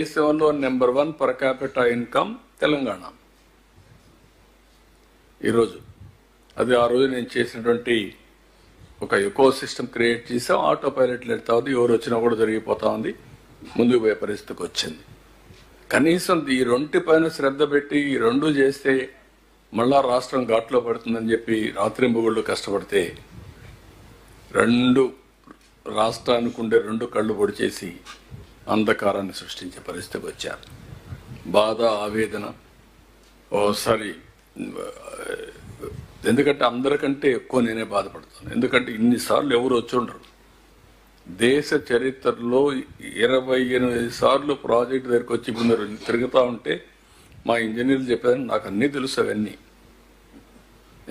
దేశంలో number 1 per capita income Telangana. ఈరోజు అది ఆ రోజు నేను చేసినటువంటి ఒక ఎకో సిస్టమ్ క్రియేట్ చేసాం. ఆటో పైలట్లు ఎడతా ఉంది, ఎవరు వచ్చినా కూడా జరిగిపోతా ఉంది, ముందుకు పోయే పరిస్థితికి వచ్చింది. కనీసం ఈ రెంటి పైన శ్రద్ధ పెట్టి ఈ రెండు చేస్తే మళ్ళా రాష్ట్రం ఘాట్లో పడుతుందని చెప్పి రాత్రింబగుళ్ళు కష్టపడితే రాష్ట్రానికి ఉండే రెండు కళ్ళు పొడి చేసి అంధకారాన్ని సృష్టించే పరిస్థితికి వచ్చారు. బాధ, ఆవేదన ఓసారి, ఎందుకంటే అందరికంటే ఎక్కువ నేనే బాధపడతాను. ఎందుకంటే ఇన్నిసార్లు ఎవరు వచ్చి ఉండరు. దేశ చరిత్రలో 28 సార్లు ప్రాజెక్ట్ దగ్గరికి వచ్చి ఇప్పుడు మీరు తిరుగుతూ ఉంటే మా ఇంజనీర్లు చెప్పారని నాకు అన్నీ తెలుసు. అవన్నీ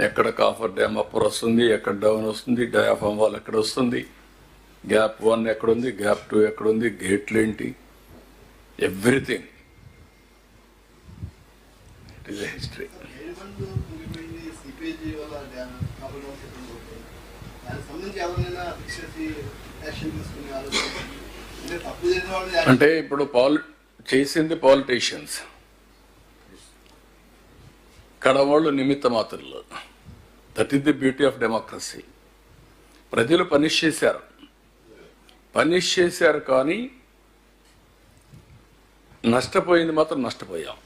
ఎక్కడ కాఫర్ డ్యామ్ అప్పర్ వస్తుంది, ఎక్కడ డౌన్ వస్తుంది, డయాఫామ్ వాల్ ఎక్కడ వస్తుంది, గ్యాప్ 1 ఎక్కడుంది, గ్యాప్ 2 ఎక్కడుంది, గేట్లు ఏంటి, everything. It is a history. అంటే ఇప్పుడు చేసింది పాలిటీషియన్స్, కడవాళ్ళు నిమిత్త మాత్రులు. That is the beauty of democracy. ప్రజలు పనిష్ చేశారు కానీ నష్టపోయింది మాత్రం నష్టపోయాం.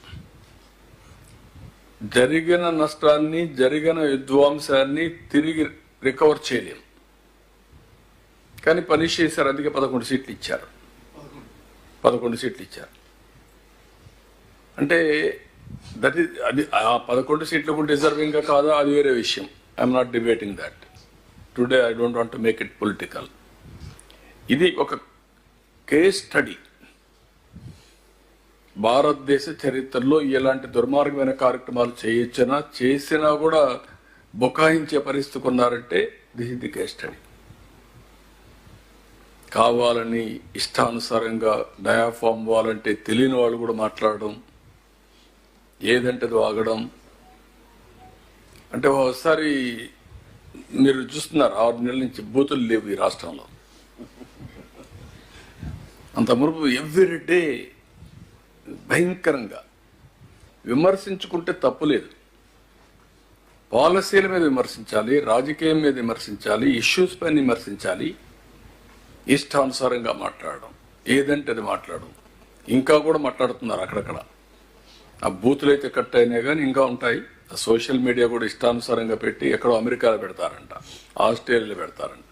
జరిగిన నష్టాన్ని, జరిగిన విధ్వంసాన్ని తిరిగి రికవర్ చేయలేం. కానీ పనిష్ చేశారు, అందుకే 11 సీట్లు ఇచ్చారు. 11 సీట్లు ఇచ్చారు అంటే దట్ ఈస్, అది ఆ 11 సీట్లకు డిజర్వింగ్గా కాదా అది వేరే విషయం. I'm not debating that today. I don't want to make it political. ఇది ఒక కేస్ స్టడీ. భారతదేశ చరిత్రలో ఎలాంటి దుర్మార్గమైన కార్యక్రమాలు చేసినా కూడా బుకాయించే పరిస్థితికి ఉన్నారంటే this is the case study. కావాలని ఇష్టానుసారంగా డయాఫామ్ వాలంటే తెలియని వాళ్ళు కూడా మాట్లాడడం, ఏదంటే అది ఆగడం. అంటే ఒకసారి మీరు చూస్తున్నారు 6 నెలల నుంచి బూతులు లేవు ఈ రాష్ట్రంలో. అంత మునుపు ఎవ్రీడే భయంకరంగా విమర్శించుకుంటే తప్పు లేదు. పాలసీల మీద విమర్శించాలి, రాజకీయం మీద విమర్శించాలి, ఇష్యూస్ పైన విమర్శించాలి. ఇష్టానుసారంగా మాట్లాడడం, ఏదంటే అది మాట్లాడడం. ఇంకా కూడా మాట్లాడుతున్నారు అక్కడక్కడ. ఆ బూతులు అయితే కట్ అయినాయి కానీ ఇంకా ఉంటాయి. ఆ సోషల్ మీడియా కూడా ఇష్టానుసారంగా పెట్టి ఎక్కడో అమెరికాలో పెడతారంట, ఆస్ట్రేలియాలో పెడతారంట.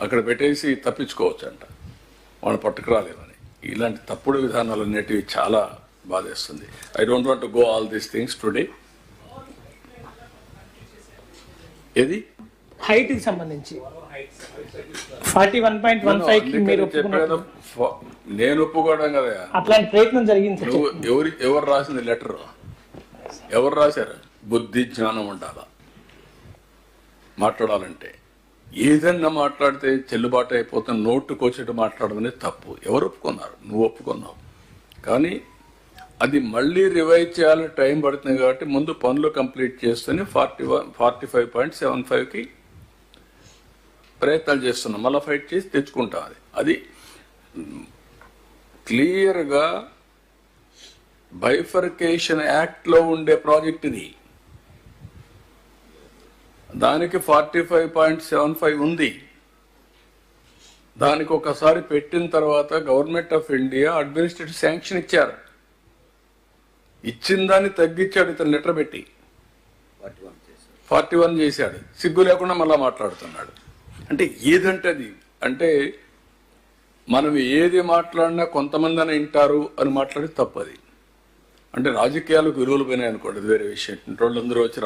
అక్కడ పెట్టేసి తప్పించుకోవచ్చు అంట, వాళ్ళు పట్టుకురాలేమని. ఇలాంటి తప్పుడు విధానాలు అనేటివి చాలా బాధేస్తుంది. I don't want to go all these things today. ఏది హైట్ కి సంబంధించి 41.15 మీరు చెప్పాను, నేను ఒప్పుకోవడం కదా. అట్లాంటి ప్రయత్నం జరిగింది. ఎవరు రాసింది లెటర్? ఎవరు రాశారు? బుద్ధి జ్ఞానం ఉండాలా మాట్లాడాలంటే. ఏదన్నా మాట్లాడితే చెల్లుబాటు అయిపోతే నోటుకొచ్చేట్టు మాట్లాడడం అనేది తప్పు. ఎవరు ఒప్పుకున్నారు? నువ్వు ఒప్పుకున్నావు. కానీ అది మళ్ళీ రివైజ్ చేయాలని టైం పడుతుంది కాబట్టి ముందు పనులు కంప్లీట్ చేస్తేనే 45.75కి ప్రయత్నాలు చేస్తున్నాం. మళ్ళీ ఫైట్ చేసి తెచ్చుకుంటాం. అది క్లియర్గా బైఫర్కేషన్ యాక్ట్లో ఉండే ప్రాజెక్ట్ ఇది. దానికి 45.75 ఉంది. దానికి ఒకసారి పెట్టిన తర్వాత government of India administrative sanction ఇచ్చారు. ఇచ్చిన దాన్ని తగ్గించాడు ఇతను లెటర్ పెట్టి. 41 చేశాడు. సిగ్గు లేకుండా మళ్ళా మాట్లాడుతున్నాడు. అంటే ఏదంటే అది. అంటే మనం ఏది మాట్లాడినా కొంతమంది అని వింటారు అని మాట్లాడి తప్పది. అంటే రాజకీయాలకు విలువలు పోయినాయి అనుకోండి, అది వేరే విషయం. వాళ్ళందరూ వచ్చి